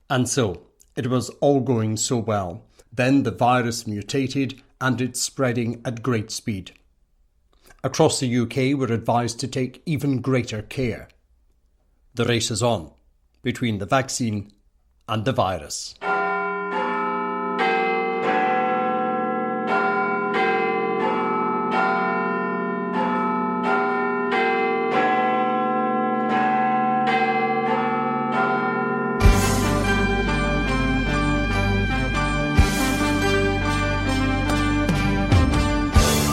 And so, it was all going so well. Then the virus mutated and it's spreading at great speed. Across the UK, we're advised to take even greater care. The race is on between the vaccine and the virus.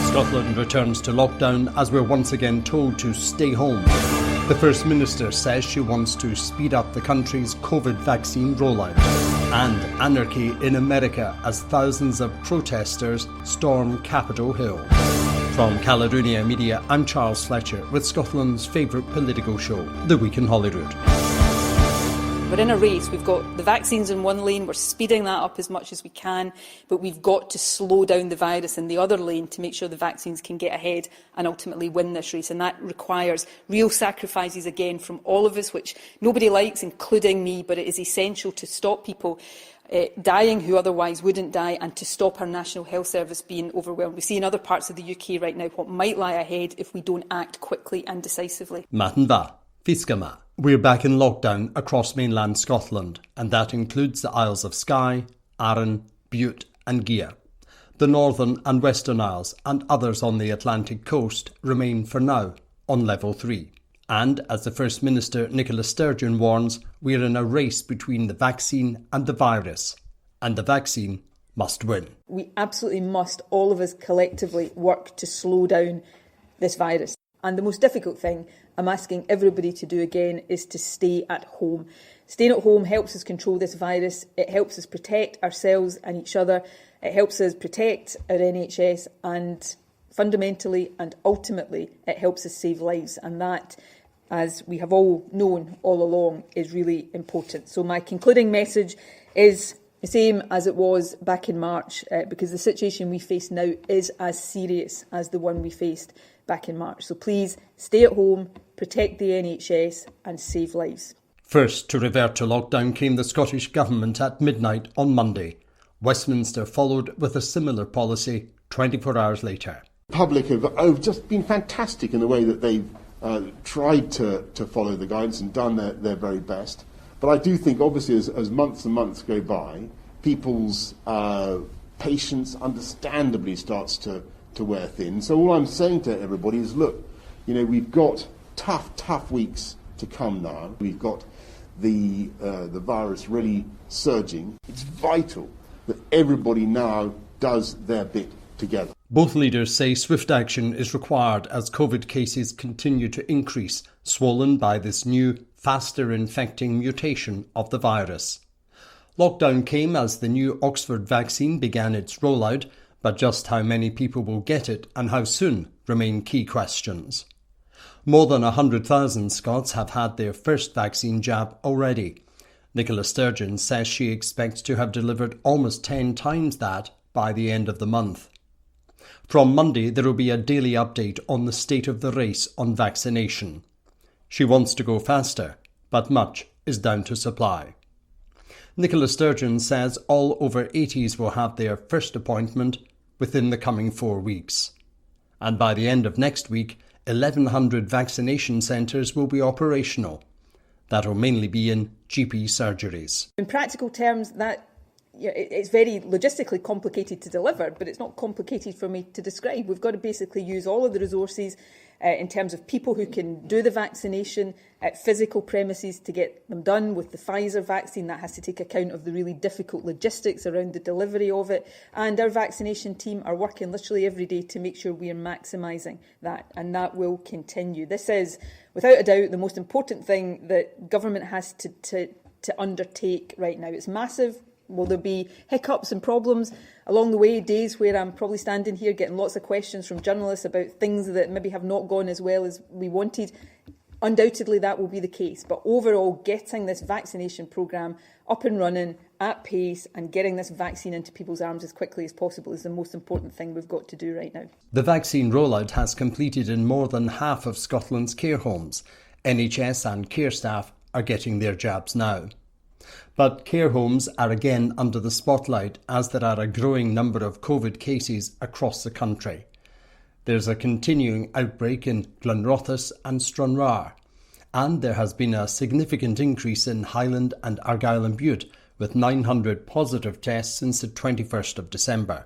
Scotland returns to lockdown as we're once again told to stay home. The First Minister says she wants to speed up the country's COVID vaccine rollout. And anarchy in America as thousands of protesters storm Capitol Hill. From Caledonia Media, I'm Charles Fletcher with Scotland's favourite political show, The Week in Holyrood. We're in a race. We've got the vaccines in one lane, we're speeding that up as much as we can, but we've got to slow down the virus in the other lane to make sure the vaccines can get ahead and ultimately win this race. And that requires real sacrifices again from all of us, which nobody likes, including me, but it is essential to stop people dying who otherwise wouldn't die and to stop our National Health Service being overwhelmed. We see in other parts of the UK right now what might lie ahead if we don't act quickly and decisively. Matanva, Fiskama. We're back in lockdown across mainland Scotland, and that includes the Isles of Skye, Arran, Bute and Gigha. The Northern and Western Isles and others on the Atlantic coast remain for now on level 3. And as the First Minister Nicola Sturgeon warns, we're in a race between the vaccine and the virus, and the vaccine must win. We absolutely must, all of us collectively, work to slow down this virus. And the most difficult thing I'm asking everybody to do again is to stay at home. Staying at home helps us control this virus. It helps us protect ourselves and each other. It helps us protect our NHS, and fundamentally and ultimately it helps us save lives. And that, as we have all known all along, is really important. So my concluding message is the same as it was back in March, because the situation we face now is as serious as the one we faced back in March. So please stay at home, protect the NHS and save lives. First to revert to lockdown came the Scottish Government at midnight on Monday. Westminster followed with a similar policy 24 hours later. The public have just been fantastic in the way that they've tried to follow the guidance and done their very best. But I do think, obviously, as months and months go by, people's patience understandably starts to wear thin. So all I'm saying to everybody is, look, we've got tough weeks to come now. We've got the virus really surging. It's vital that everybody now does their bit together. Both leaders say swift action is required as COVID cases continue to increase, swollen by this new, faster infecting mutation of the virus. Lockdown came as the new Oxford vaccine began its rollout, but just how many people will get it and how soon remain key questions. More than 100,000 Scots have had their first vaccine jab already. Nicola Sturgeon says she expects to have delivered almost 10 times that by the end of the month. From Monday, there will be a daily update on the state of the race on vaccination. She wants to go faster, but much is down to supply. Nicola Sturgeon says all over 80s will have their first appointment within the coming 4 weeks. And by the end of next week, 1,100 vaccination centres will be operational. That will mainly be in GP surgeries. In practical terms, it's very logistically complicated to deliver, but it's not complicated for me to describe. We've got to basically use all of the resources in terms of people who can do the vaccination at physical premises to get them done. With the Pfizer vaccine, that has to take account of the really difficult logistics around the delivery of it. And our vaccination team are working literally every day to make sure we are maximising that, and that will continue. This is, without a doubt, the most important thing that government has to undertake right now. It's massive. Will there be hiccups and problems along the way, days where I'm probably standing here getting lots of questions from journalists about things that maybe have not gone as well as we wanted? Undoubtedly that will be the case, but overall getting this vaccination programme up and running at pace and getting this vaccine into people's arms as quickly as possible is the most important thing we've got to do right now. The vaccine rollout has completed in more than half of Scotland's care homes. NHS and care staff are getting their jabs now. But care homes are again under the spotlight as there are a growing number of COVID cases across the country. There's a continuing outbreak in Glenrothes and Stranraer, and there has been a significant increase in Highland and Argyll and Bute, with 900 positive tests since the 21st of December.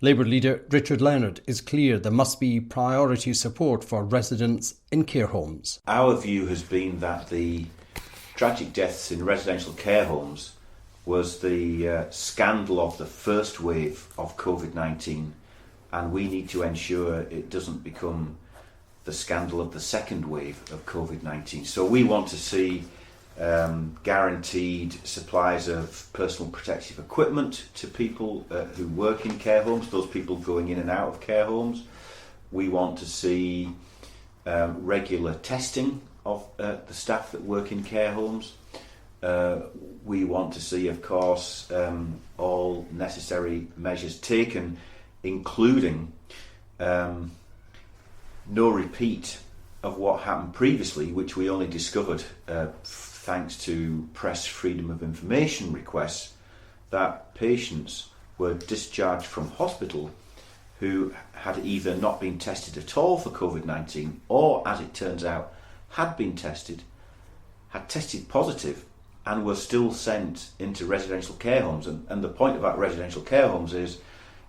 Labour leader Richard Leonard is clear there must be priority support for residents in care homes. Our view has been that the tragic deaths in residential care homes was the scandal of the first wave of COVID-19, and we need to ensure it doesn't become the scandal of the second wave of COVID-19. So we want to see guaranteed supplies of personal protective equipment to people who work in care homes, those people going in and out of care homes. We want to see regular testing of the staff that work in care homes. We want to see, of course, all necessary measures taken, including no repeat of what happened previously, which we only discovered thanks to press freedom of information requests, that patients were discharged from hospital who had either not been tested at all for COVID-19 or, as it turns out, had been tested, had tested positive and were still sent into residential care homes. And the point about residential care homes is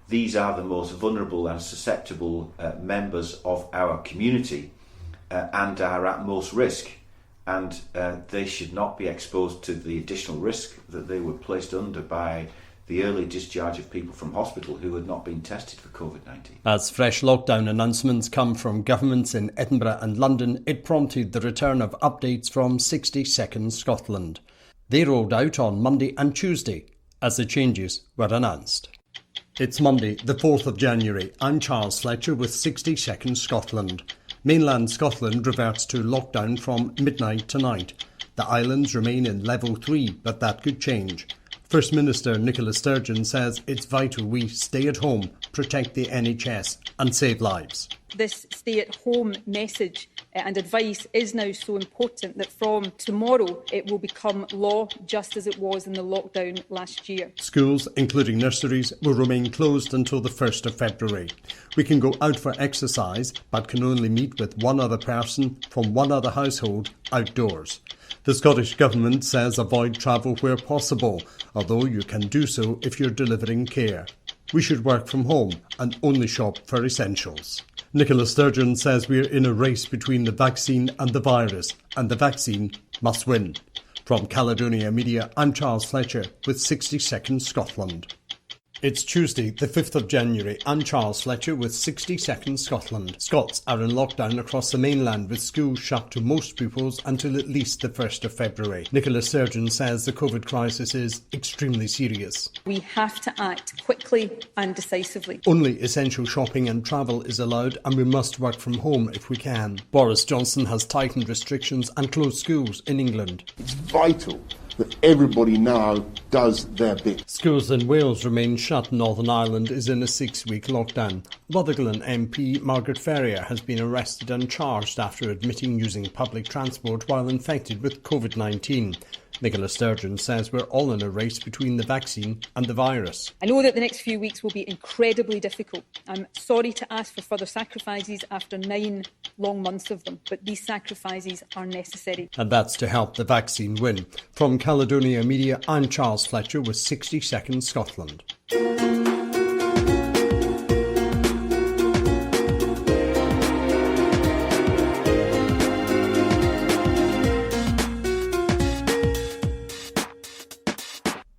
these are the most vulnerable and susceptible members of our community and are at most risk. And they should not be exposed to the additional risk that they were placed under by the early discharge of people from hospital who had not been tested for COVID-19. As fresh lockdown announcements come from governments in Edinburgh and London, it prompted the return of updates from 60 Seconds Scotland. They rolled out on Monday and Tuesday as the changes were announced. It's Monday, the 4th of January. I'm Charles Fletcher with 60 Seconds Scotland. Mainland Scotland reverts to lockdown from midnight tonight. The islands remain in level 3, but that could change. First Minister Nicola Sturgeon says it's vital we stay at home, protect the NHS and save lives. This stay-at-home message and advice is now so important that from tomorrow it will become law, just as it was in the lockdown last year. Schools, including nurseries, will remain closed until the 1st of February. We can go out for exercise, but can only meet with one other person from one other household outdoors. The Scottish Government says avoid travel where possible, although you can do so if you're delivering care. We should work from home and only shop for essentials. Nicola Sturgeon says we're in a race between the vaccine and the virus, and the vaccine must win. From Caledonia Media, I'm Charles Fletcher with 60 Seconds Scotland. It's Tuesday, the 5th of January. I'm Charles Fletcher with 60 Seconds Scotland. Scots are in lockdown across the mainland, with schools shut to most pupils until at least the 1st of February. Nicola Sturgeon says the COVID crisis is extremely serious. We have to act quickly and decisively. Only essential shopping and travel is allowed, and we must work from home if we can. Boris Johnson has tightened restrictions and closed schools in England. It's vital that everybody now does their bit. Schools in Wales remain shut. Northern Ireland is in a 6-week lockdown. Rutherglen MP Margaret Ferrier has been arrested and charged after admitting using public transport while infected with COVID-19. Nicola Sturgeon says we're all in a race between the vaccine and the virus. I know that the next few weeks will be incredibly difficult. I'm sorry to ask for further sacrifices after 9 long months of them, but these sacrifices are necessary. And that's to help the vaccine win. From Caledonia Media, I'm Charles Fletcher with 60 Seconds Scotland.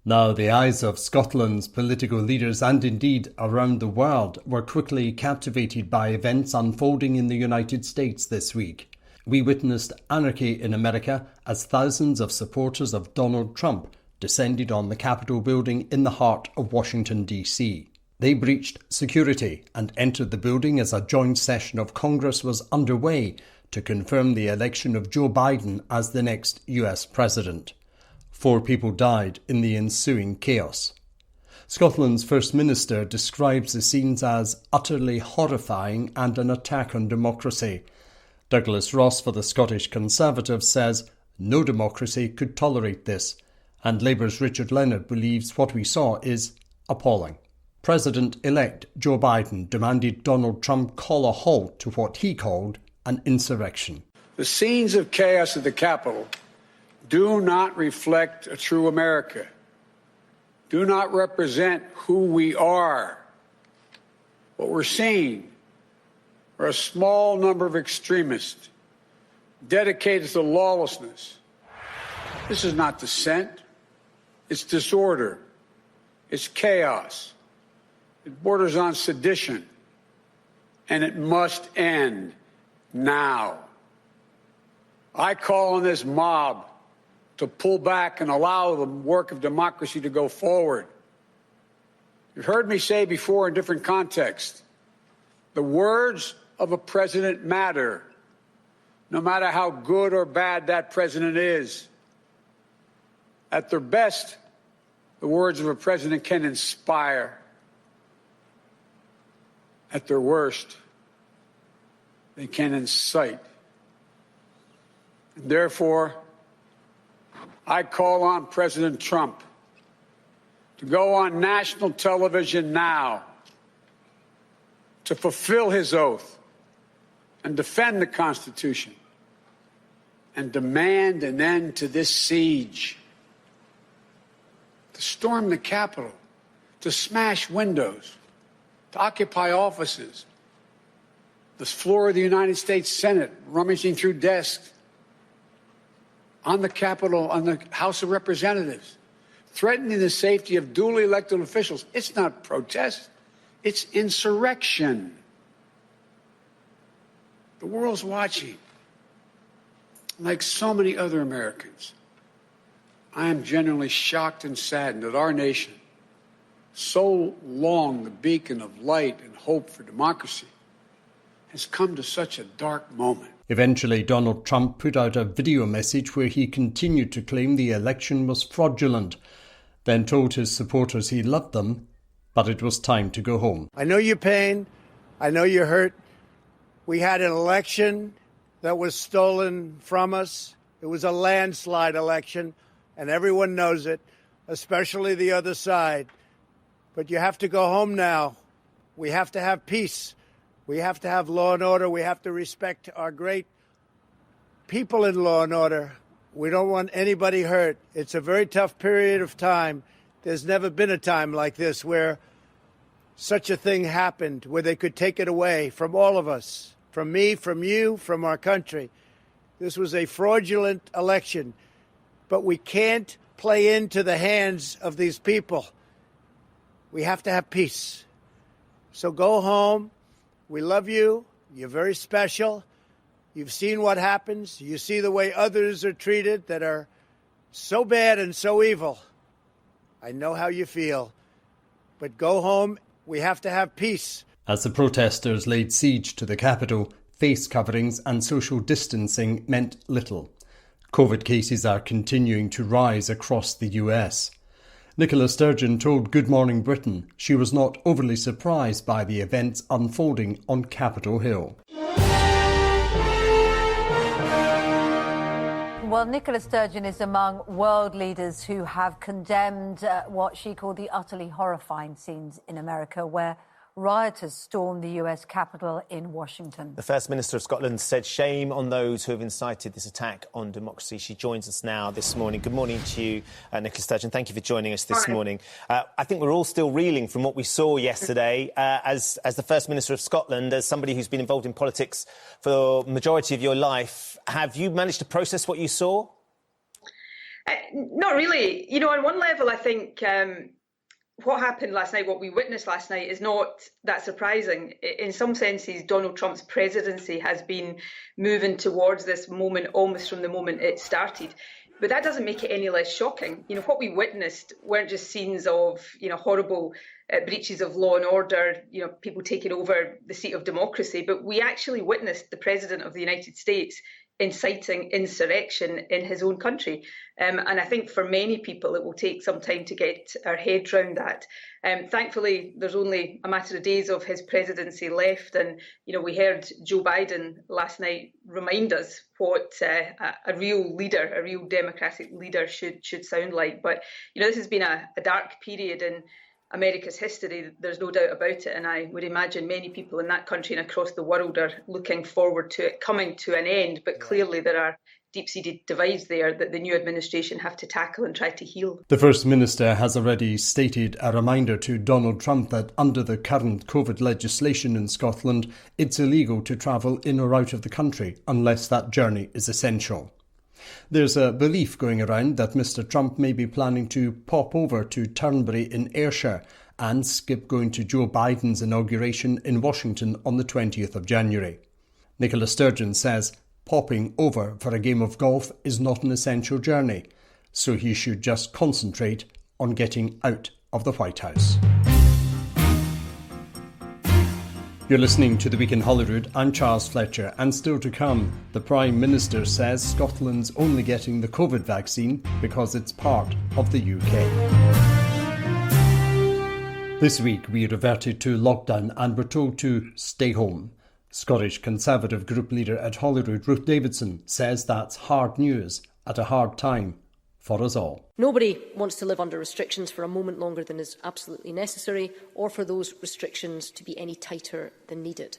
Now, the eyes of Scotland's political leaders and indeed around the world were quickly captivated by events unfolding in the United States this week. We witnessed anarchy in America as thousands of supporters of Donald Trump descended on the Capitol building in the heart of Washington, D.C. They breached security and entered the building as a joint session of Congress was underway to confirm the election of Joe Biden as the next US president. 4 people died in the ensuing chaos. Scotland's First Minister describes the scenes as utterly horrifying and an attack on democracy. Douglas Ross for the Scottish Conservatives says no democracy could tolerate this, And Labour's Richard Leonard believes what we saw is appalling. President-elect Joe Biden demanded Donald Trump call a halt to what he called an insurrection. The scenes of chaos at the Capitol do not reflect a true America, do not represent who we are. What we're seeing are a small number of extremists dedicated to lawlessness. This is not dissent. It's disorder. It's chaos. It borders on sedition. And it must end now. I call on this mob to pull back and allow the work of democracy to go forward. You've heard me say before in different contexts, the words of a president matter, no matter how good or bad that president is. At their best, the words of a president can inspire. At their worst, they can incite. And therefore, I call on President Trump to go on national television now to fulfill his oath and defend the Constitution and demand an end to this siege, to storm the Capitol, to smash windows, to occupy offices, the floor of the United States Senate, rummaging through desks, on the Capitol, on the House of Representatives, threatening the safety of duly elected officials. It's not protest, it's insurrection. The world's watching. Like so many other Americans, I am genuinely shocked and saddened that our nation, so long the beacon of light and hope for democracy, has come to such a dark moment. Eventually, Donald Trump put out a video message where he continued to claim the election was fraudulent, then told his supporters he loved them, but it was time to go home. I know your pain. I know you're hurt. We had an election that was stolen from us. It was a landslide election, and everyone knows it, especially the other side. But you have to go home now. We have to have peace. We have to have law and order. We have to respect our great people in law and order. We don't want anybody hurt. It's a very tough period of time. There's never been a time like this where such a thing happened, where they could take it away from all of us, from me, from you, from our country. This was a fraudulent election, but we can't play into the hands of these people. We have to have peace. So go home. We love you. You're very special. You've seen what happens. You see the way others are treated that are so bad and so evil. I know how you feel. But go home. We have to have peace. As the protesters laid siege to the Capitol, face coverings and social distancing meant little. COVID cases are continuing to rise across the US. Nicola Sturgeon told Good Morning Britain she was not overly surprised by the events unfolding on Capitol Hill. Well, Nicola Sturgeon is among world leaders who have condemned what she called the utterly horrifying scenes in America, where rioters stormed the US Capitol in Washington. The First Minister of Scotland said shame on those who have incited this attack on democracy. She joins us now this morning. Good morning to you, Nicola Sturgeon. Thank you for joining us this morning. I think we're all still reeling from what we saw yesterday. As the First Minister of Scotland, as somebody who's been involved in politics for the majority of your life, have you managed to process what you saw? Not really. You know, on one level, I think what happened last night, what we witnessed last night, is not that surprising. In some senses, Donald Trump's presidency has been moving towards this moment almost from the moment it started. But that doesn't make it any less shocking. You know, what we witnessed weren't just scenes of, horrible breaches of law and order, people taking over the seat of democracy, but we actually witnessed the President of the United States inciting insurrection in his own country. And I think for many people it will take some time to get our heads round that. Thankfully, there's only a matter of days of his presidency left, and we heard Joe Biden last night remind us what a real leader, a real democratic leader should sound like. But this has been a dark period in America's history, there's no doubt about it, and I would imagine many people in that country and across the world are looking forward to it coming to an end. But clearly there are deep-seated divides there that the new administration have to tackle and try to heal. The First Minister has already stated a reminder to Donald Trump that under the current COVID legislation in Scotland, it's illegal to travel in or out of the country unless that journey is essential. There's a belief going around that Mr Trump may be planning to pop over to Turnberry in Ayrshire and skip going to Joe Biden's inauguration in Washington on the 20th of January. Nicola Sturgeon says popping over for a game of golf is not an essential journey, so he should just concentrate on getting out of the White House. You're listening to The Week in Holyrood. I'm Charles Fletcher, and still to come, the Prime Minister says Scotland's only getting the COVID vaccine because it's part of the UK. This week we reverted to lockdown and were told to stay home. Scottish Conservative group leader at Holyrood, Ruth Davidson, says that's hard news at a hard time for us all. Nobody wants to live under restrictions for a moment longer than is absolutely necessary, or for those restrictions to be any tighter than needed.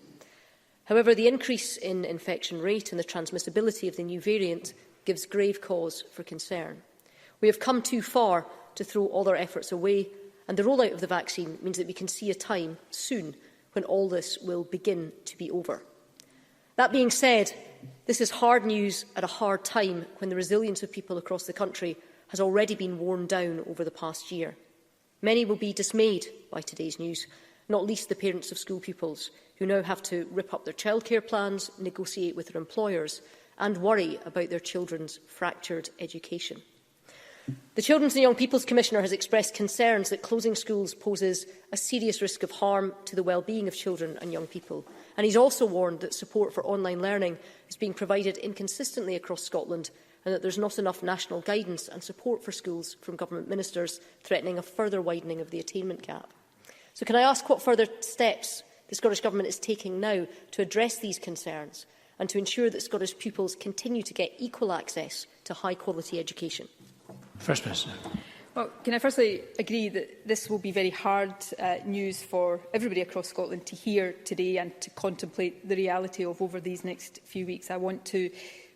However, the increase in infection rate and the transmissibility of the new variant gives grave cause for concern. We have come too far to throw all our efforts away, and the rollout of the vaccine means that we can see a time soon when all this will begin to be over. That being said, this is hard news at a hard time when the resilience of people across the country has already been worn down over the past year. Many will be dismayed by today's news, not least the parents of school pupils who now have to rip up their childcare plans, negotiate with their employers and worry about their children's fractured education. The Children's and Young People's Commissioner has expressed concerns that closing schools poses a serious risk of harm to the well-being of children and young people. And he's also warned that support for online learning is being provided inconsistently across Scotland and that there's not enough national guidance and support for schools from government ministers, threatening a further widening of the attainment gap. So can I ask what further steps the Scottish Government is taking now to address these concerns and to ensure that Scottish pupils continue to get equal access to high-quality education? First Minister. Well, can I firstly agree that this will be very hard news for everybody across Scotland to hear today and to contemplate the reality of over these next few weeks. I want to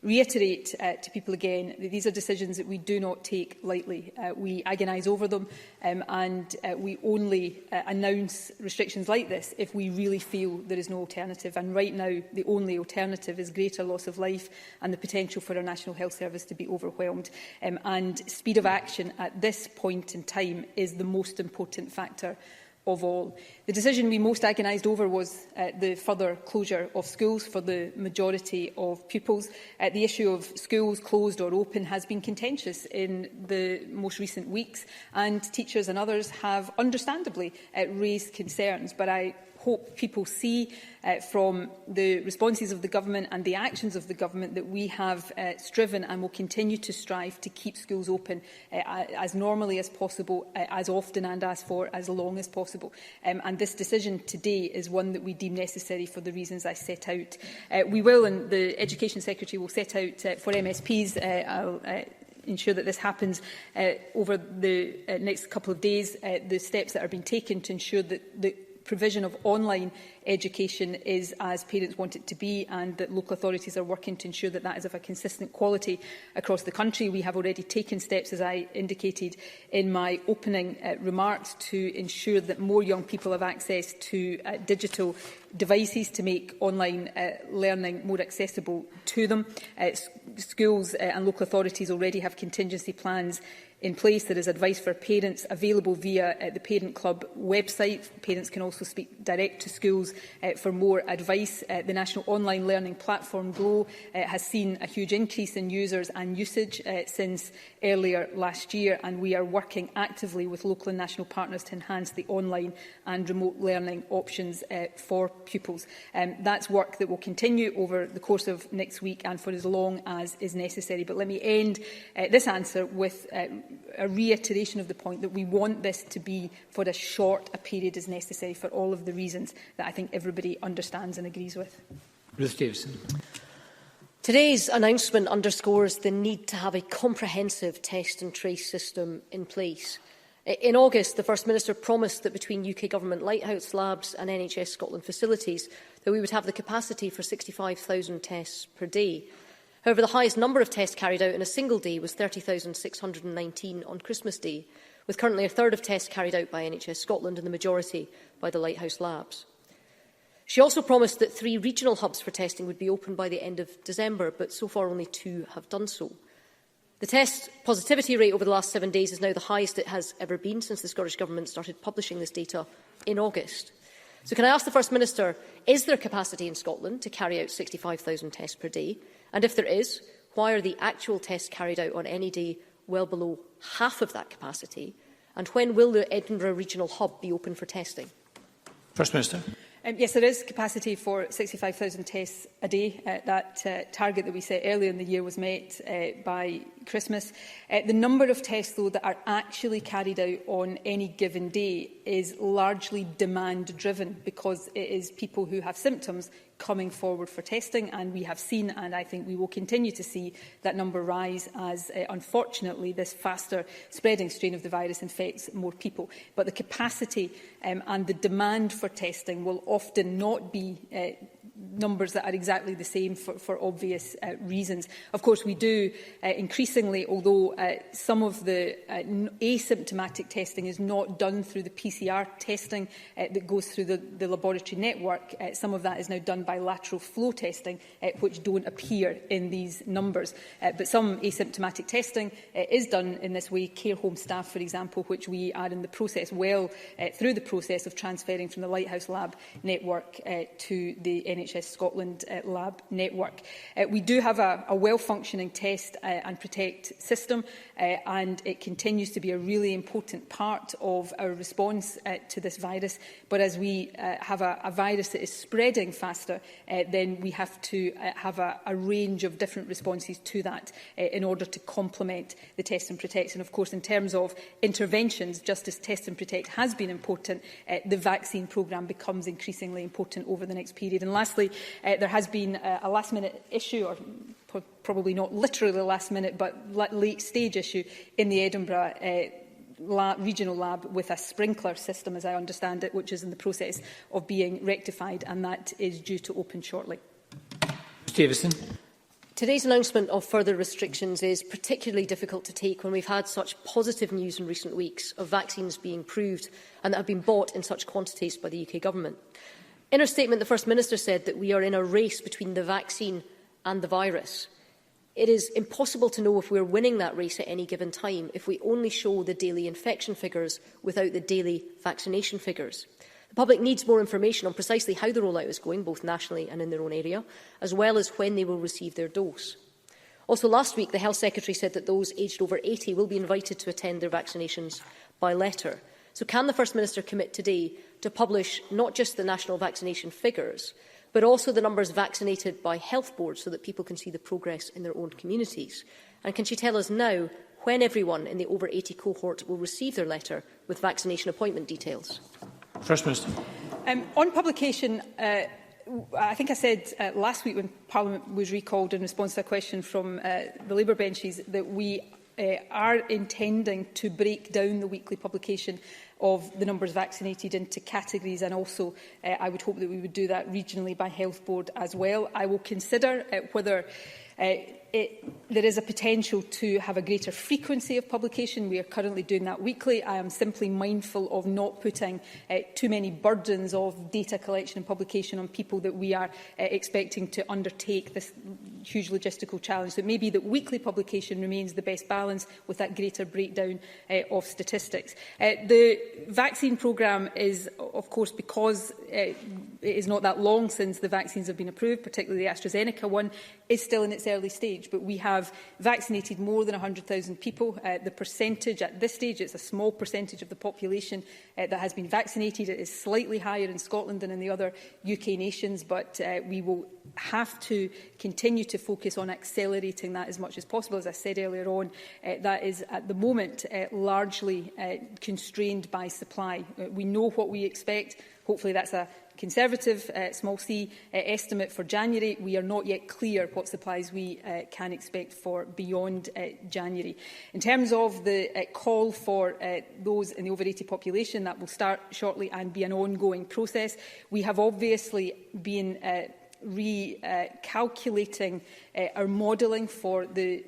reiterate to people again that these are decisions that we do not take lightly. We agonise over them and we only announce restrictions like this if we really feel there is no alternative. And right now, the only alternative is greater loss of life and the potential for our National Health Service to be overwhelmed. And speed of action at this point in time is the most important factor of all. The decision we most agonised over was the further closure of schools for the majority of pupils. The issue of schools closed or open has been contentious in the most recent weeks, and teachers and others have understandably raised concerns. But I hope people see from the responses of the government and the actions of the government that we have striven and will continue to strive to keep schools open as normally as possible, as often and for as long as possible. And this decision today is one that we deem necessary for the reasons I set out. We will, and the Education Secretary will set out for MSPs, I'll ensure that this happens over the next couple of days, the steps that are being taken to ensure that the provision of online education is as parents want it to be, and that local authorities are working to ensure that that is of a consistent quality across the country. We have already taken steps, as I indicated in my opening remarks, to ensure that more young people have access to digital devices to make online learning more accessible to them. Schools and local authorities already have contingency plans in place. There is advice for parents available via the Parent Club website. Parents can also speak direct to schools for more advice. The National Online Learning Platform, GLOW, has seen a huge increase in users and usage since earlier last year, and we are working actively with local and national partners to enhance the online and remote learning options for pupils. That's work that will continue over the course of next week and for as long as is necessary. But let me end this answer with a reiteration of the point that we want this to be for as short a period as necessary for all of the reasons that I think everybody understands and agrees with. Ruth Davidson. Today's announcement underscores the need to have a comprehensive test and trace system in place. In August, the First Minister promised that between UK Government Lighthouse Labs and NHS Scotland facilities that we would have the capacity for 65,000 tests per day. However, the highest number of tests carried out in a single day was 30,619 on Christmas Day, with currently a third of tests carried out by NHS Scotland and the majority by the Lighthouse Labs. She also promised that 3 regional hubs for testing would be open by the end of December, but so far only 2 have done so. The test positivity rate over the last 7 days is now the highest it has ever been since the Scottish Government started publishing this data in August. So can I ask the First Minister, is there capacity in Scotland to carry out 65,000 tests per day? And if there is, why are the actual tests carried out on any day well below half of that capacity? And when will the Edinburgh Regional Hub be open for testing? First Minister. Yes, there is capacity for 65,000 tests a day. That target that we set earlier in the year was met by Christmas. The number of tests, though, that are actually carried out on any given day is largely demand-driven because it is people who have symptoms coming forward for testing, and we have seen, and I think we will continue to see, that number rise as, unfortunately, this faster spreading strain of the virus infects more people. But the capacity and the demand for testing will often not be numbers that are exactly the same for obvious reasons. Of course, we do increasingly, although some of the asymptomatic testing is not done through the PCR testing that goes through the laboratory network, some of that is now done by lateral flow testing, which don't appear in these numbers. But some asymptomatic testing is done in this way. Care home staff, for example, which we are in the process, through the process of transferring from the Lighthouse Lab network to the NHS Scotland lab network. We do have a well-functioning test and protect system, and it continues to be a really important part of our response to this virus. But as we have a virus that is spreading faster, then we have to have a range of different responses to that in order to complement the test and protect. And of course, in terms of interventions, just as test and protect has been important, the vaccine programme becomes increasingly important over the next period. And lastly, there has been a last-minute issue, or probably not literally last minute, but late-stage issue in the Edinburgh regional lab with a sprinkler system, as I understand it, which is in the process of being rectified, and that is due to open shortly. Davison. Today's announcement of further restrictions is particularly difficult to take when we've had such positive news in recent weeks of vaccines being proved and that have been bought in such quantities by the UK Government. In her statement, the First Minister said that we are in a race between the vaccine and the virus. It is impossible to know if we're winning that race at any given time if we only show the daily infection figures without the daily vaccination figures. The public needs more information on precisely how the rollout is going, both nationally and in their own area, as well as when they will receive their dose. Also, last week, the Health Secretary said that those aged over 80 will be invited to attend their vaccinations by letter. So can the First Minister commit today to publish not just the national vaccination figures, but also the numbers vaccinated by health boards so that people can see the progress in their own communities? And can she tell us now when everyone in the over 80 cohort will receive their letter with vaccination appointment details? First Minister. On publication, I think I said last week when Parliament was recalled in response to a question from the Labour benches that we are intending to break down the weekly publication of the numbers vaccinated into categories, and also I would hope that we would do that regionally by health board as well. I will consider whether there is a potential to have a greater frequency of publication. We are currently doing that weekly. I am simply mindful of not putting too many burdens of data collection and publication on people that we are expecting to undertake this huge logistical challenge. So it may be that weekly publication remains the best balance with that greater breakdown of statistics. The vaccine programme is, of course, because it is not that long since the vaccines have been approved, particularly the AstraZeneca one, is still in its early stage. But we have vaccinated more than 100,000 people. The percentage at this stage, it's a small percentage of the population that has been vaccinated. It is slightly higher in Scotland than in the other UK nations, but we will have to continue to focus on accelerating that as much as possible. As I said earlier on, that is at the moment largely constrained by supply. We know what we expect. Hopefully that's a conservative, small c, estimate for January. We are not yet clear what supplies we can expect for beyond January. In terms of the call for those in the over 80 population, that will start shortly and be an ongoing process. We have obviously been recalculating our modelling for the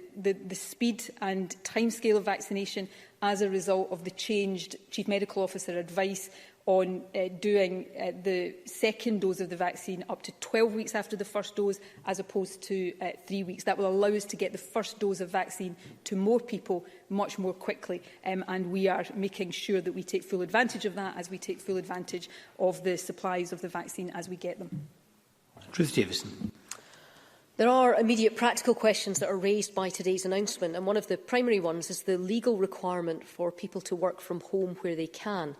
speed and timescale of vaccination as a result of the changed Chief Medical Officer advice on doing the second dose of the vaccine up to 12 weeks after the first dose, as opposed to 3 weeks. That will allow us to get the first dose of vaccine to more people much more quickly. And we are making sure that we take full advantage of that as we take full advantage of the supplies of the vaccine as we get them. Ruth Davidson. There are immediate practical questions that are raised by today's announcement, and one of the primary ones is the legal requirement for people to work from home where they can.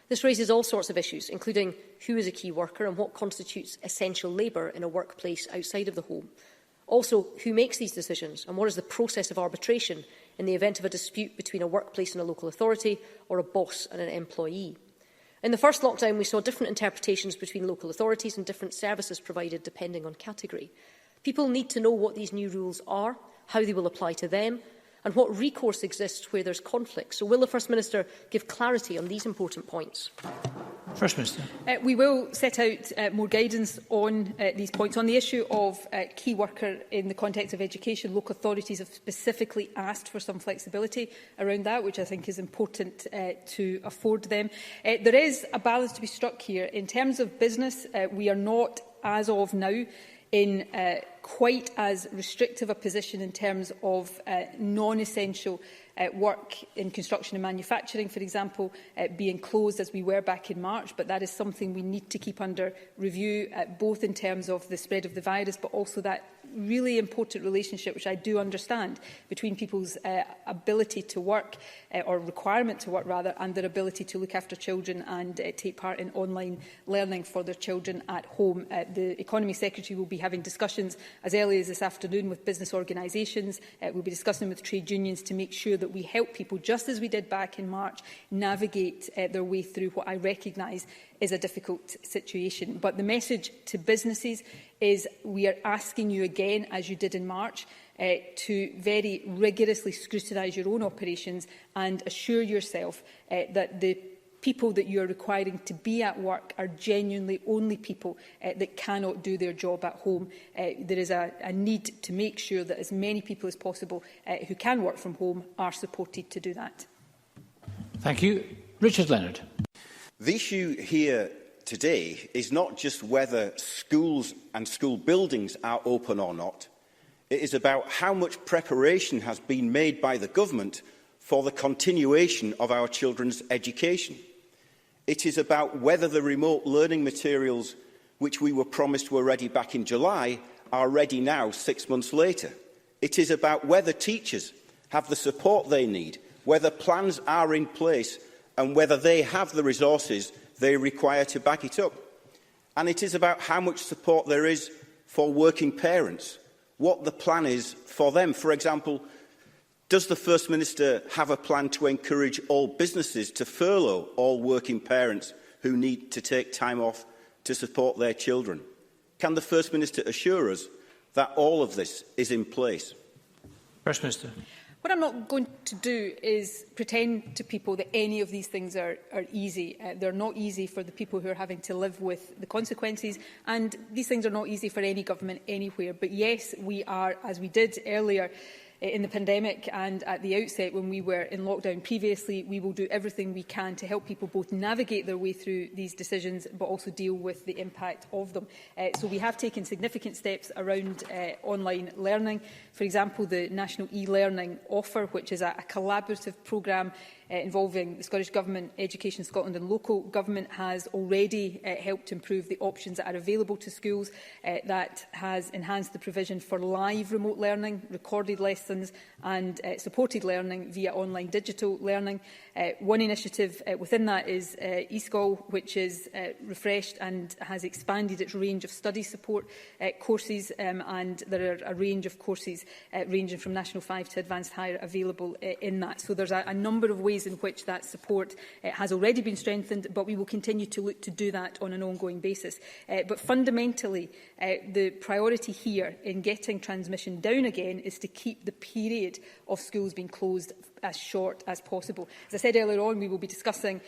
This raises all sorts of issues, including who is a key worker and what constitutes essential labour in a workplace outside of the home. Also, who makes these decisions and what is the process of arbitration in the event of a dispute between a workplace and a local authority or a boss and an employee. In the first lockdown, we saw different interpretations between local authorities and different services provided depending on category. People need to know what these new rules are, how they will apply to them, and what recourse exists where there's conflict. So will the First Minister give clarity on these important points? First Minister. We will set out more guidance on these points. On the issue of key worker in the context of education, local authorities have specifically asked for some flexibility around that, which I think is important to afford them. There is a balance to be struck here. In terms of business, we are not, as of now, in quite as restrictive a position in terms of non-essential work in construction and manufacturing, for example, being closed as we were back in March. But that is something we need to keep under review, both in terms of the spread of the virus, but also that really important relationship, which I do understand, between people's ability to work, or requirement to work rather, and their ability to look after children and take part in online learning for their children at home. The Economy Secretary will be having discussions as early as this afternoon with business organisations. We'll be discussing with trade unions to make sure that we help people, just as we did back in March, navigate their way through what I recognise is a difficult situation. But the message to businesses is we are asking you again, as you did in March, to very rigorously scrutinise your own operations and assure yourself that the people that you are requiring to be at work are genuinely only people that cannot do their job at home. There is a need to make sure that as many people as possible who can work from home are supported to do that. Thank you. Richard Leonard. The issue here today is not just whether schools and school buildings are open or not. It is about how much preparation has been made by the government for the continuation of our children's education. It is about whether the remote learning materials which we were promised were ready back in July are ready now 6 months later. It is about whether teachers have the support they need, whether plans are in place and whether they have the resources they require to back it up. And it is about how much support there is for working parents, what the plan is for them. For example, does the First Minister have a plan to encourage all businesses to furlough all working parents who need to take time off to support their children? Can the First Minister assure us that all of this is in place? First Minister. What I'm not going to do is pretend to people that any of these things are easy. They're not easy for the people who are having to live with the consequences, and these things are not easy for any government anywhere. But yes, we are, as we did earlier, in the pandemic and at the outset when we were in lockdown previously. We will do everything we can to help people both navigate their way through these decisions but also deal with the impact of them. So we have taken significant steps around online learning. For example, the National E-Learning Offer, which is a collaborative programme involving the Scottish Government, Education Scotland and local government, has already helped improve the options that are available to schools. That has enhanced the provision for live remote learning, recorded lessons and supported learning via online digital learning. One initiative within that is eSchool, which is refreshed and has expanded its range of study support courses, and there are a range of courses ranging from National 5 to Advanced Higher available in that. So there's a number of ways in which that support has already been strengthened, but we will continue to look to do that on an ongoing basis. But fundamentally, the priority here in getting transmission down again is to keep the period of schools being closed as short as possible. As I said earlier on, we will be discussing,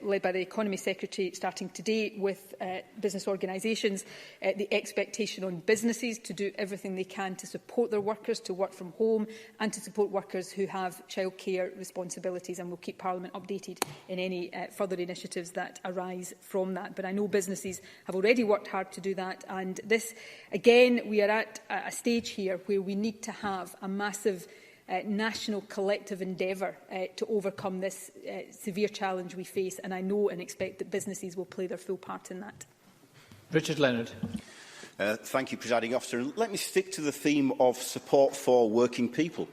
led by the Economy Secretary starting today, with business organisations, the expectation on businesses to do everything they can to support their workers to work from home and to support workers who have childcare responsibilities, and we'll keep Parliament updated in any further initiatives that arise from that. But I know businesses have already worked hard to do that, and this, again, we are at a stage here where we need to have a massive national collective endeavour to overcome this severe challenge we face, and I know and expect that businesses will play their full part in that. Richard Leonard. Thank you, Presiding Officer. Let me stick to the theme of support for working people.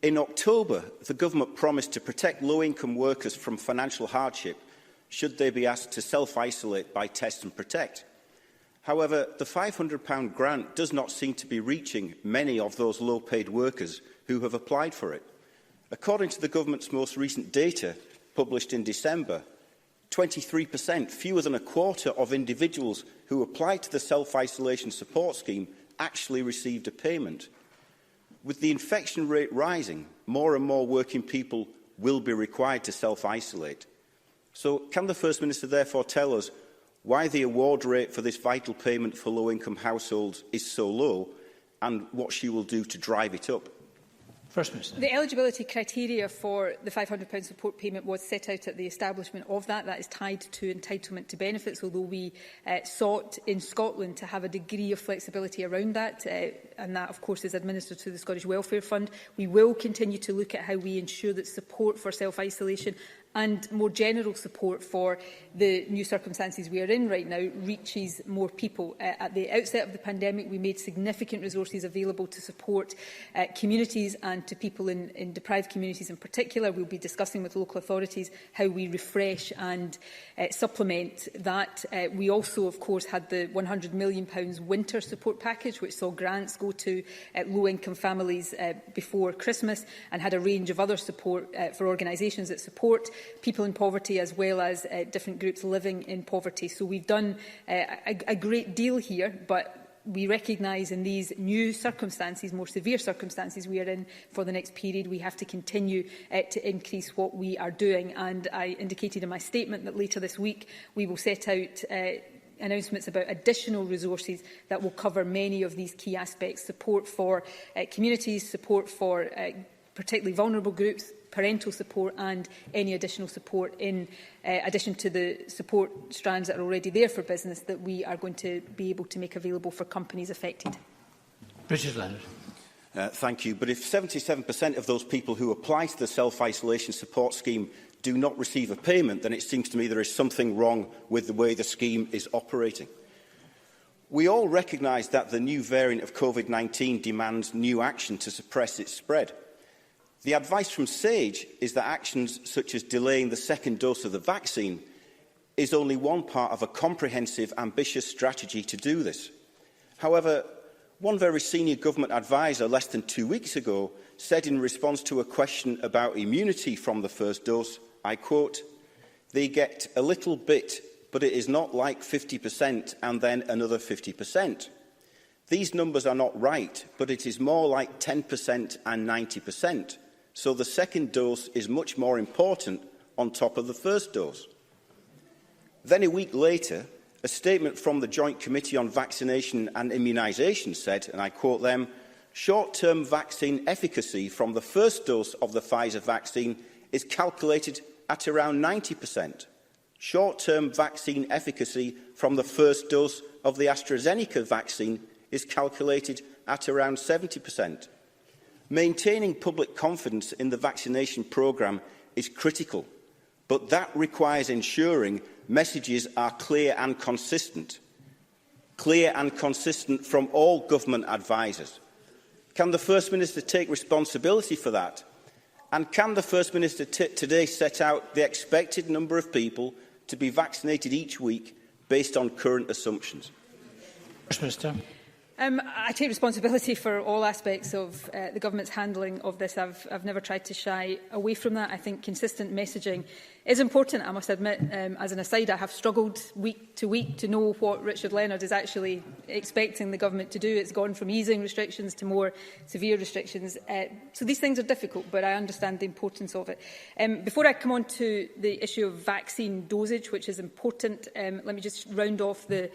In October, the Government promised to protect low-income workers from financial hardship should they be asked to self-isolate by Test and Protect. However, the £500 grant does not seem to be reaching many of those low-paid workers who have applied for it. According to the Government's most recent data, published in December, 23%, fewer than a quarter of individuals who applied to the self-isolation support scheme actually received a payment. With the infection rate rising, more and more working people will be required to self-isolate. So can the First Minister therefore tell us why the award rate for this vital payment for low-income households is so low and what she will do to drive it up? First Minister. The eligibility criteria for the £500 support payment was set out at the establishment of that. That is tied to entitlement to benefits, although we sought in Scotland to have a degree of flexibility around that, and that, of course, is administered through the Scottish Welfare Fund. We will continue to look at how we ensure that support for self-isolation and more general support for the new circumstances we are in right now reaches more people. At the outset of the pandemic, we made significant resources available to support communities and to people in deprived communities in particular. We'll be discussing with local authorities how we refresh and supplement that. We also, of course, had the £100 million winter support package, which saw grants go to low-income families before Christmas, and had a range of other support for organisations that support people in poverty as well as different groups living in poverty. So we've done a great deal here, but we recognise in these new circumstances, more severe circumstances we are in for the next period, we have to continue to increase what we are doing. And I indicated in my statement that later this week we will set out announcements about additional resources that will cover many of these key aspects: support for communities, support for particularly vulnerable groups, parental support and any additional support in addition to the support strands that are already there for business that we are going to be able to make available for companies affected. Richard Leonard. Thank you. But if 77% of those people who apply to the self-isolation support scheme do not receive a payment, then it seems to me there is something wrong with the way the scheme is operating. We all recognise that the new variant of COVID-19 demands new action to suppress its spread. The advice from SAGE is that actions such as delaying the second dose of the vaccine is only one part of a comprehensive, ambitious strategy to do this. However, one very senior government adviser less than 2 weeks ago said in response to a question about immunity from the first dose, I quote, "They get a little bit, but it is not like 50% and then another 50%. These numbers are not right, but it is more like 10% and 90%. So the second dose is much more important on top of the first dose." Then a week later, a statement from the Joint Committee on Vaccination and Immunisation said, and I quote them, short-term vaccine efficacy from the first dose of the Pfizer vaccine is calculated at around 90%. Short-term vaccine efficacy from the first dose of the AstraZeneca vaccine is calculated at around 70%. Maintaining public confidence in the vaccination programme is critical, but that requires ensuring messages are clear and consistent from all government advisers. Can the First Minister take responsibility for that? And can the First Minister today set out the expected number of people to be vaccinated each week based on current assumptions? First Minister. I take responsibility for all aspects of the government's handling of this. I've never tried to shy away from that. I think consistent messaging is important. I must admit, as an aside, I have struggled week to week to know what Richard Leonard is actually expecting the government to do. It's gone from easing restrictions to more severe restrictions. So these things are difficult, but I understand the importance of it. Before I come on to the issue of vaccine dosage, which is important, let me just round off the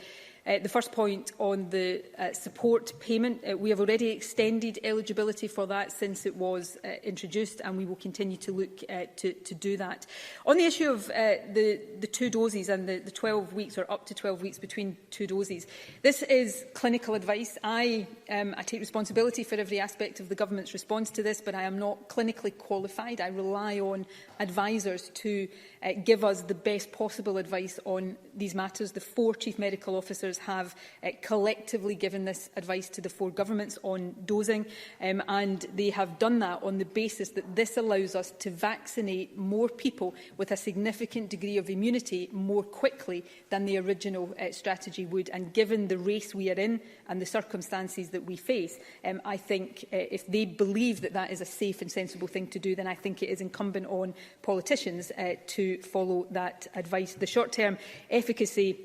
first point on the support payment. We have already extended eligibility for that since it was introduced, and we will continue to look to do that. On the issue of the 2 doses and the 12 weeks or up to 12 weeks between 2 doses, this is clinical advice. I take responsibility for every aspect of the government's response to this, but I am not clinically qualified. I rely on advisers to give us the best possible advice on these matters. The 4 Chief Medical Officers have collectively given this advice to the 4 governments on dosing, and they have done that on the basis that this allows us to vaccinate more people with a significant degree of immunity more quickly than the original strategy would. And given the race we are in and the circumstances that we face, I think if they believe that that is a safe and sensible thing to do, then I think it is incumbent on politicians to follow that advice. The short-term efficacy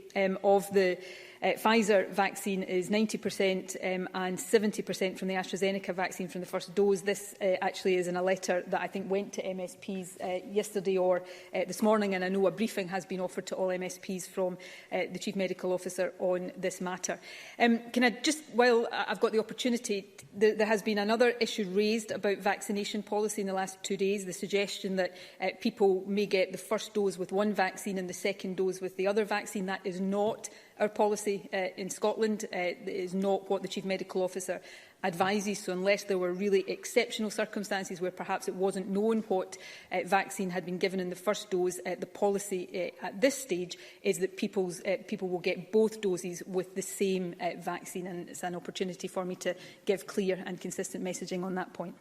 of the Pfizer vaccine is 90% and 70% from the AstraZeneca vaccine from the first dose. This actually is in a letter that I think went to MSPs yesterday or this morning, and I know a briefing has been offered to all MSPs from the Chief Medical Officer on this matter. Can I just, while I've got the opportunity, there has been another issue raised about vaccination policy in the last 2 days, the suggestion that people may get the first dose with one vaccine and the second dose with the other vaccine. That is not our policy in Scotland. It is not what the Chief Medical Officer advises. So unless there were really exceptional circumstances where perhaps it wasn't known what vaccine had been given in the first dose, the policy at this stage is that people will get both doses with the same vaccine, and it's an opportunity for me to give clear and consistent messaging on that point.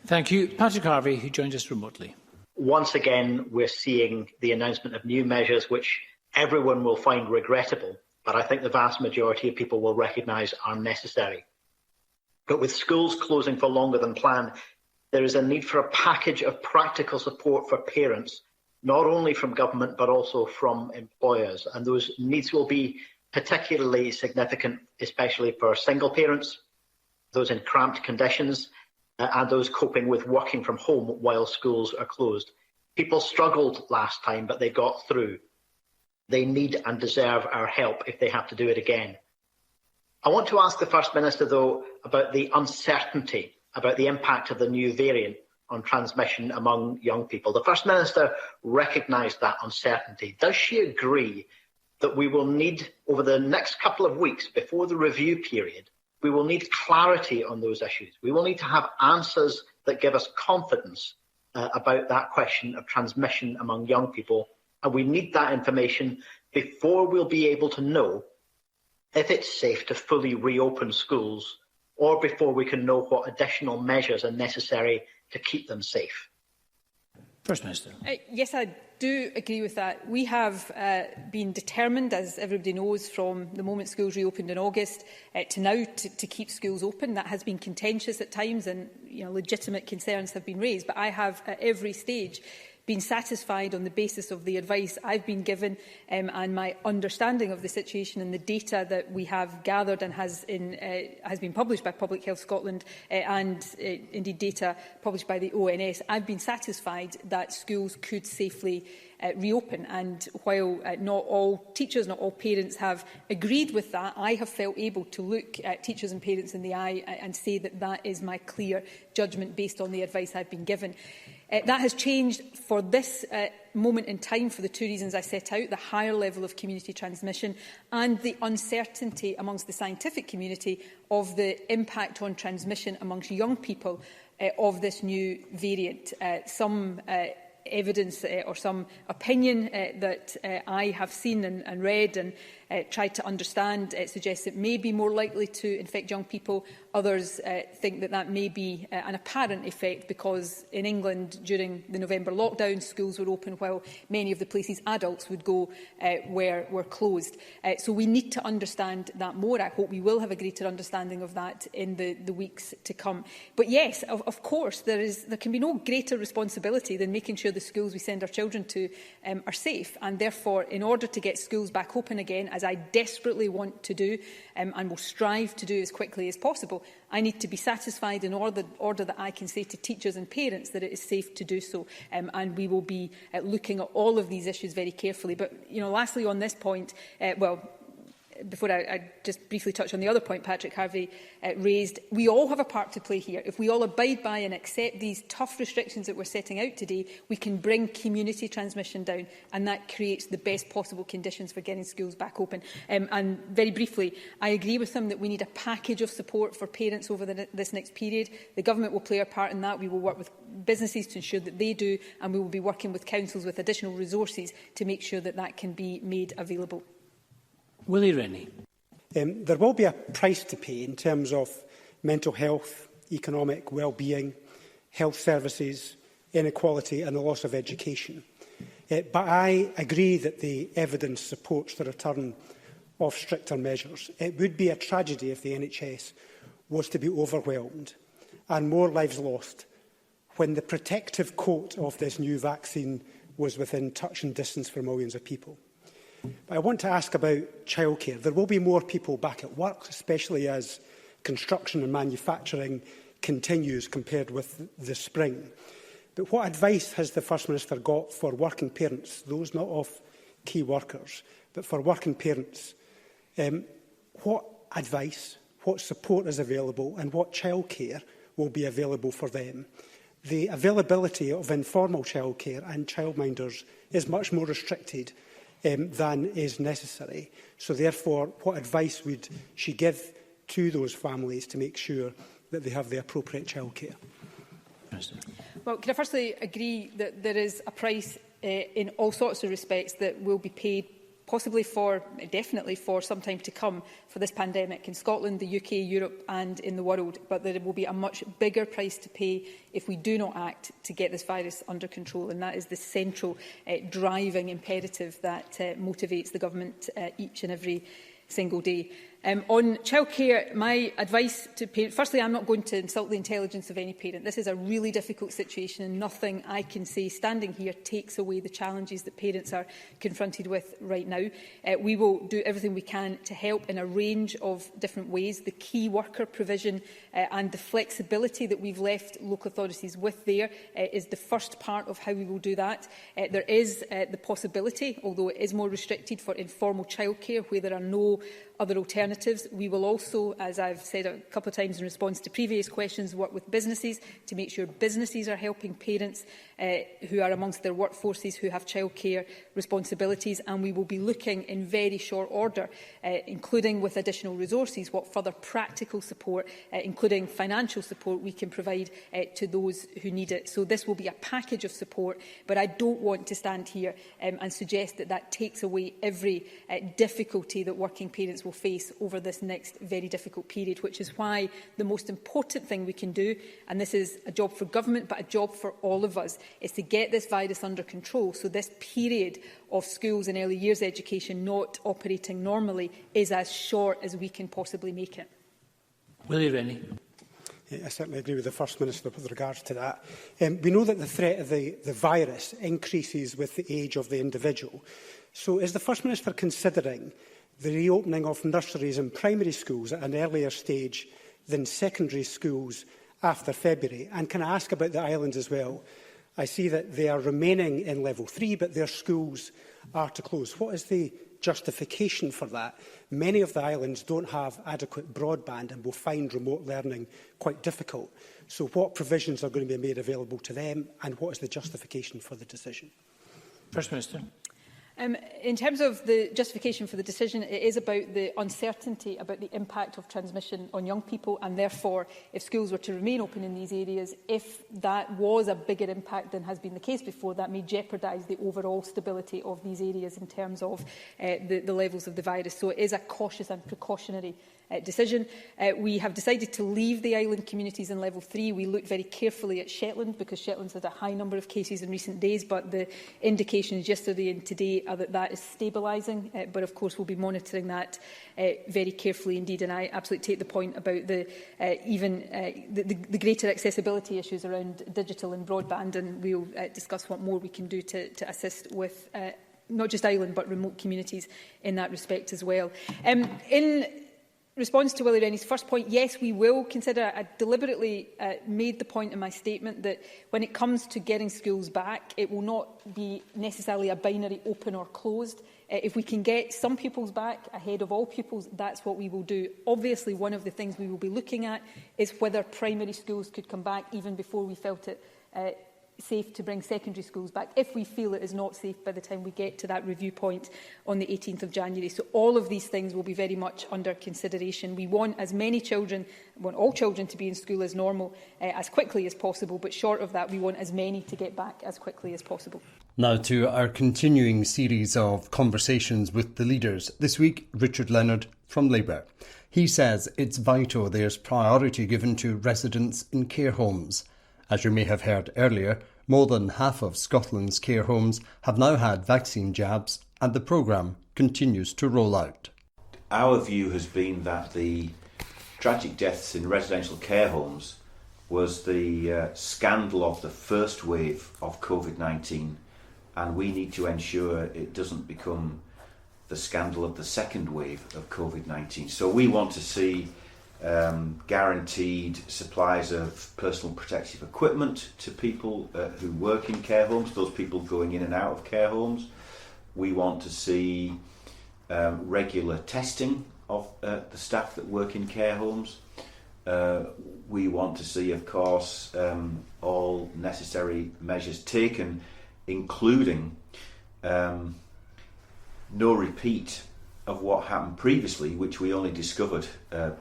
Thank you. Patrick Harvey, who joins us remotely. Once again, we're seeing the announcement of new measures which everyone will find regrettable, but I think the vast majority of people will recognise are necessary. But with schools closing for longer than planned, there is a need for a package of practical support for parents, not only from government but also from employers. And those needs will be particularly significant, especially for single parents, those in cramped conditions, and those coping with working from home while schools are closed. People struggled last time, but they got through. They need and deserve our help if they have to do it again. I want to ask the First Minister, though, about the uncertainty about the impact of the new variant on transmission among young people. The First Minister recognised that uncertainty. Does she agree that we will need, over the next couple of weeks before the review period, we will need clarity on those issues? We will need to have answers that give us confidence about that question of transmission among young people. And we need that information before we'll be able to know if it's safe to fully reopen schools, or before we can know what additional measures are necessary to keep them safe. First Minister. Yes, I do agree with that. We have been determined, as everybody knows, from the moment schools reopened in August to now to keep schools open. That has been contentious at times, and legitimate concerns have been raised. But I have, at every stage, been satisfied on the basis of the advice I've been given and my understanding of the situation and the data that we have gathered and has been published by Public Health Scotland and indeed data published by the ONS. I've been satisfied that schools could safely reopen, and while not all teachers, not all parents have agreed with that, I have felt able to look at teachers and parents in the eye and say that that is my clear judgment based on the advice I've been given. That has changed for this moment in time for the two reasons I set out: the higher level of community transmission and the uncertainty amongst the scientific community of the impact on transmission amongst young people of this new variant. Some evidence or some opinion that I have seen and read and tried to understand suggests it may be more likely to infect young people. Others think that that may be an apparent effect because in England during the November lockdown schools were open while many of the places adults would go were closed. So we need to understand that more. I hope we will have a greater understanding of that in the weeks to come. But yes, of course, there can be no greater responsibility than making sure the schools we send our children to are safe, and therefore in order to get schools back open again, as I desperately want to do and will strive to do as quickly as possible, I need to be satisfied in order that I can say to teachers and parents that it is safe to do so. And we will be looking at all of these issues very carefully. But, lastly on this point, before I just briefly touch on the other point Patrick Harvey raised, we all have a part to play here. If we all abide by and accept these tough restrictions that we're setting out today, we can bring community transmission down, and that creates the best possible conditions for getting schools back open. And very briefly, I agree with him that we need a package of support for parents over this next period. The government will play a part in that. We will work with businesses to ensure that they do, and we will be working with councils with additional resources to make sure that that can be made available. Willie Rennie. There will be a price to pay in terms of mental health, economic well-being, health services, inequality and the loss of education. But I agree that the evidence supports the return of stricter measures. It would be a tragedy if the NHS was to be overwhelmed and more lives lost when the protective coat of this new vaccine was within touch and distance for millions of people. But I want to ask about childcare. There will be more people back at work, especially as construction and manufacturing continues compared with the spring. But what advice has the First Minister got for working parents, those not of key workers, but for working parents? What advice, what support is available and what childcare will be available for them? The availability of informal childcare and childminders is much more restricted than is necessary. So therefore, what advice would she give to those families to make sure that they have the appropriate childcare? Well, can I firstly agree that there is a price in all sorts of respects that will be paid definitely for some time to come for this pandemic in Scotland, the UK, Europe and in the world. But there will be a much bigger price to pay if we do not act to get this virus under control. And that is the central driving imperative that motivates the government each and every single day. On childcare, my advice to parents, firstly, I'm not going to insult the intelligence of any parent. This is a really difficult situation and nothing I can say standing here takes away the challenges that parents are confronted with right now. We will do everything we can to help in a range of different ways. The key worker provision and the flexibility that we've left local authorities with there is the first part of how we will do that. There is the possibility, although it is more restricted, for informal childcare where there are no other alternatives. We will also, as I've said a couple of times in response to previous questions, work with businesses to make sure businesses are helping parents who are amongst their workforces who have childcare responsibilities, and we will be looking in very short order, including with additional resources, what further practical support, including financial support, we can provide to those who need it. So this will be a package of support, but I don't want to stand here and suggest that that takes away every difficulty that working parents will face over this next very difficult period, which is why the most important thing we can do, and this is a job for government but a job for all of us, is to get this virus under control so this period of schools and early years education not operating normally is as short as we can possibly make it. Willie Rennie. I certainly agree with the First Minister with regards to that. We know that the threat of the virus increases with the age of the individual. So is the First Minister considering the reopening of nurseries and primary schools at an earlier stage than secondary schools after February? And can I ask about the islands as well? I see that they are remaining in level 3, but their schools are to close. What is the justification for that? Many of the islands don't have adequate broadband and will find remote learning quite difficult. So what provisions are going to be made available to them, and what is the justification for the decision? First Minister. In terms of the justification for the decision, it is about the uncertainty about the impact of transmission on young people, and therefore, if schools were to remain open in these areas, if that was a bigger impact than has been the case before, that may jeopardise the overall stability of these areas in terms of the levels of the virus. So it is a cautious and precautionary decision. We have decided to leave the island communities in level 3. We looked very carefully at Shetland because Shetland's had a high number of cases in recent days, but the indications yesterday and today are that that is stabilising. But of course we'll be monitoring that very carefully indeed, and I absolutely take the point about the greater accessibility issues around digital and broadband, and we'll discuss what more we can do to assist with not just island but remote communities in that respect as well. In response to Willie Rennie's first point, yes, we will consider. I deliberately made the point in my statement that when it comes to getting schools back, it will not be necessarily a binary open or closed. If we can get some pupils back ahead of all pupils, that's what we will do. Obviously, one of the things we will be looking at is whether primary schools could come back even before we felt it safe to bring secondary schools back, if we feel it is not safe by the time we get to that review point on the 18th of January. So all of these things will be very much under consideration. We want as many children, want all children to be in school as normal as quickly as possible, but short of that, we want as many to get back as quickly as possible. Now to our continuing series of conversations with the leaders. This week, Richard Leonard from Labour. He says it's vital there's priority given to residents in care homes. As you may have heard earlier, more than half of Scotland's care homes have now had vaccine jabs, and the programme continues to roll out. Our view has been that the tragic deaths in residential care homes was the scandal of the first wave of COVID-19, and we need to ensure it doesn't become the scandal of the second wave of COVID-19. So we want to see guaranteed supplies of personal protective equipment to people who work in care homes, those people going in and out of care homes. We want to see regular testing of the staff that work in care homes. We want to see, of course, all necessary measures taken, including no repeat of what happened previously, which we only discovered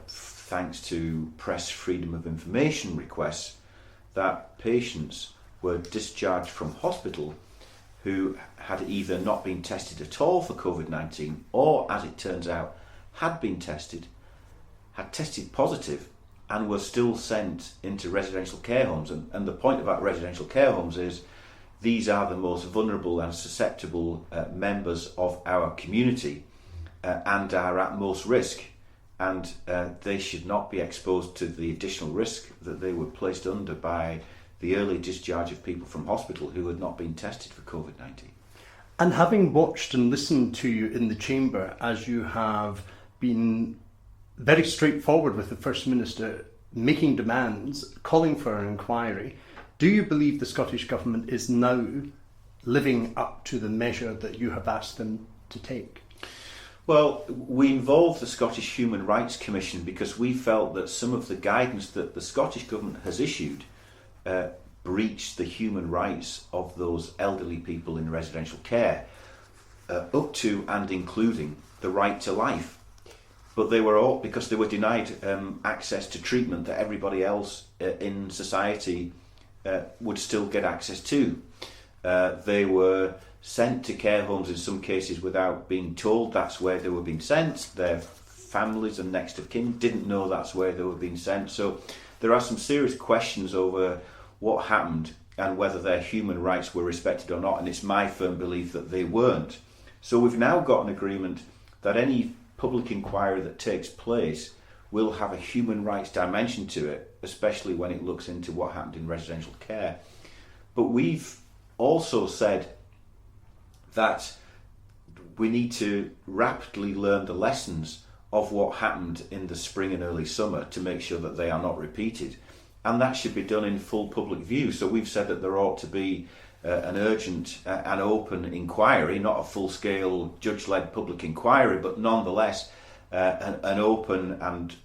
thanks to press freedom of information requests, that patients were discharged from hospital who had either not been tested at all for COVID-19 or, as it turns out, had been tested, had tested positive and were still sent into residential care homes. And the point about residential care homes is these are the most vulnerable and susceptible members of our community and are at most risk. And they should not be exposed to the additional risk that they were placed under by the early discharge of people from hospital who had not been tested for COVID-19. And having watched and listened to you in the chamber, as you have been very straightforward with the First Minister, making demands, calling for an inquiry, do you believe the Scottish Government is now living up to the measure that you have asked them to take? Well, we involved the Scottish Human Rights Commission because we felt that some of the guidance that the Scottish Government has issued breached the human rights of those elderly people in residential care, up to and including the right to life. But they were all, because they were denied access to treatment that everybody else in society would still get access to. They were sent to care homes in some cases without being told that's where they were being sent. Their families and next of kin didn't know that's where they were being sent. So there are some serious questions over what happened and whether their human rights were respected or not, and it's my firm belief that they weren't. So we've now got an agreement that any public inquiry that takes place will have a human rights dimension to it, especially when it looks into what happened in residential care. But we've also said that we need to rapidly learn the lessons of what happened in the spring and early summer to make sure that they are not repeated. And that should be done in full public view. So we've said that there ought to be an urgent and open inquiry, not a full-scale judge-led public inquiry, but nonetheless an open and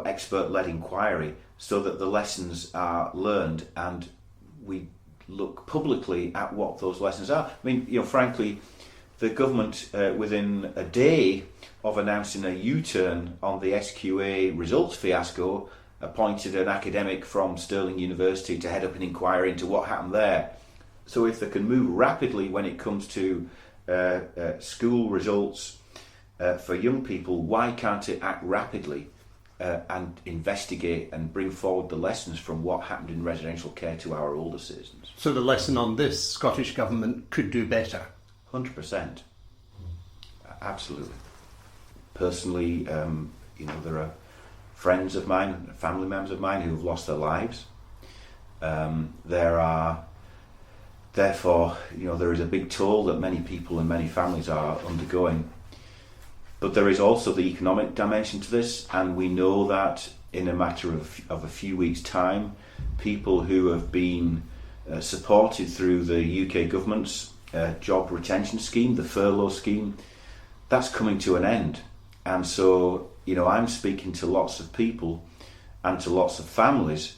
expert-led inquiry, so that the lessons are learned and we look publicly at what those lessons are. I mean, frankly, the government, within a day of announcing a U-turn on the SQA results fiasco, appointed an academic from Stirling University to head up an inquiry into what happened there. So if they can move rapidly when it comes to school results for young people, why can't it act rapidly and investigate and bring forward the lessons from what happened in residential care to our older citizens? So the lesson on this, Scottish Government could do better? 100%. Absolutely. Personally, there are friends of mine, family members of mine who have lost their lives. There is a big toll that many people and many families are undergoing. But there is also the economic dimension to this, and we know that in a matter of a few weeks' time, people who have been supported through the UK government's job retention scheme, the furlough scheme, that's coming to an end. And so, I'm speaking to lots of people and to lots of families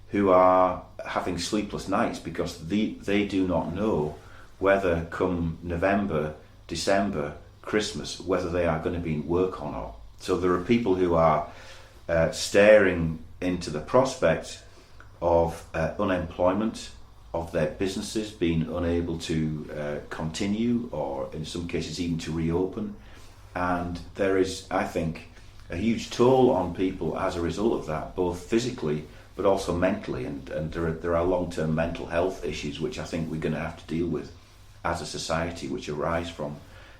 who are having sleepless nights because they do not know whether come November, December, Christmas, whether they are going to be in work or not. So there are people who are staring into the prospect of unemployment, of their businesses being unable to continue, or in some cases even to reopen. And there is, I think, a huge toll on people as a result of that, both physically but also mentally. And there are long-term mental health issues which I think we're going to have to deal with as a society, which arise from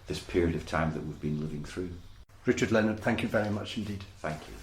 this period of time that we've been living through. Richard Leonard, thank you very much indeed. Thank you.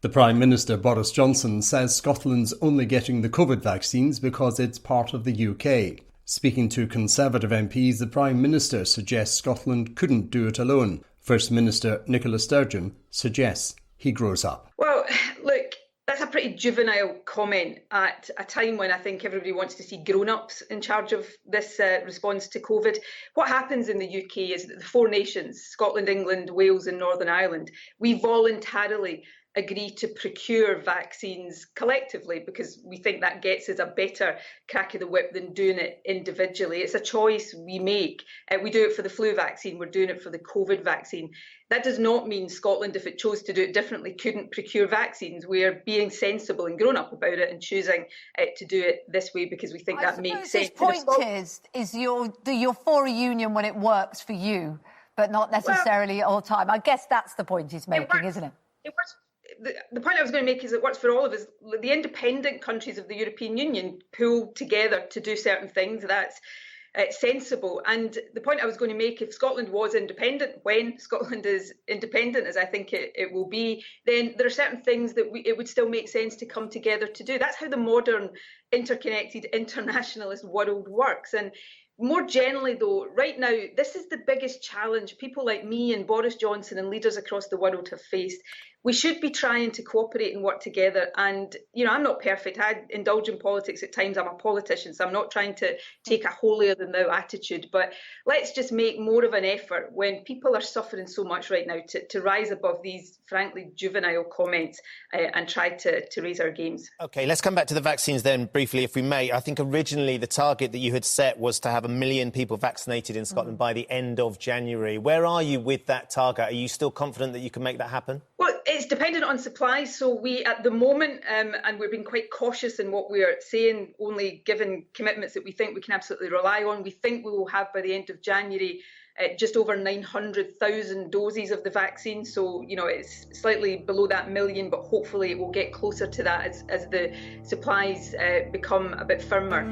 The Prime Minister, Boris Johnson, says Scotland's only getting the COVID vaccines because it's part of the UK. Speaking to Conservative MPs, the Prime Minister suggests Scotland couldn't do it alone. First Minister Nicola Sturgeon suggests he grows up. Well, look, that's a pretty juvenile comment at a time when I think everybody wants to see grown-ups in charge of this response to COVID. What happens in the UK is that the four nations, Scotland, England, Wales and Northern Ireland, we voluntarily agree to procure vaccines collectively because we think that gets us a better crack of the whip than doing it individually. It's a choice we make. We do it for the flu vaccine, we're doing it for the COVID vaccine. That does not mean Scotland, if it chose to do it differently, couldn't procure vaccines. We're being sensible and grown up about it and choosing to do it this way because we think that makes sense. His point is you're for a union when it works for you, but not necessarily all the time. I guess that's the point he's making, isn't it? It works. The point I was going to make is it works for all of us. The independent countries of the European Union pull together to do certain things. That's sensible. And the point I was going to make, if Scotland was independent, when Scotland is independent, as I think it will be, then there are certain things that it would still make sense to come together to do. That's how the modern, interconnected, internationalist world works. And more generally, though, right now, this is the biggest challenge people like me and Boris Johnson and leaders across the world have faced. We should be trying to cooperate and work together. And, I'm not perfect. I indulge in politics at times. I'm a politician, so I'm not trying to take a holier-than-thou attitude. But let's just make more of an effort when people are suffering so much right now to rise above these, frankly, juvenile comments and try to raise our games. OK, let's come back to the vaccines then briefly, if we may. I think originally the target that you had set was to have 1 million people vaccinated in Scotland by the end of January. Where are you with that target? Are you still confident that you can make that happen? Well, it's dependent on supply. So we, at the moment, and we're being quite cautious in what we're saying, only given commitments that we think we can absolutely rely on. We think we will have by the end of January just over 900,000 doses of the vaccine. So, it's slightly below that 1 million, but hopefully it will get closer to that as the supplies become a bit firmer.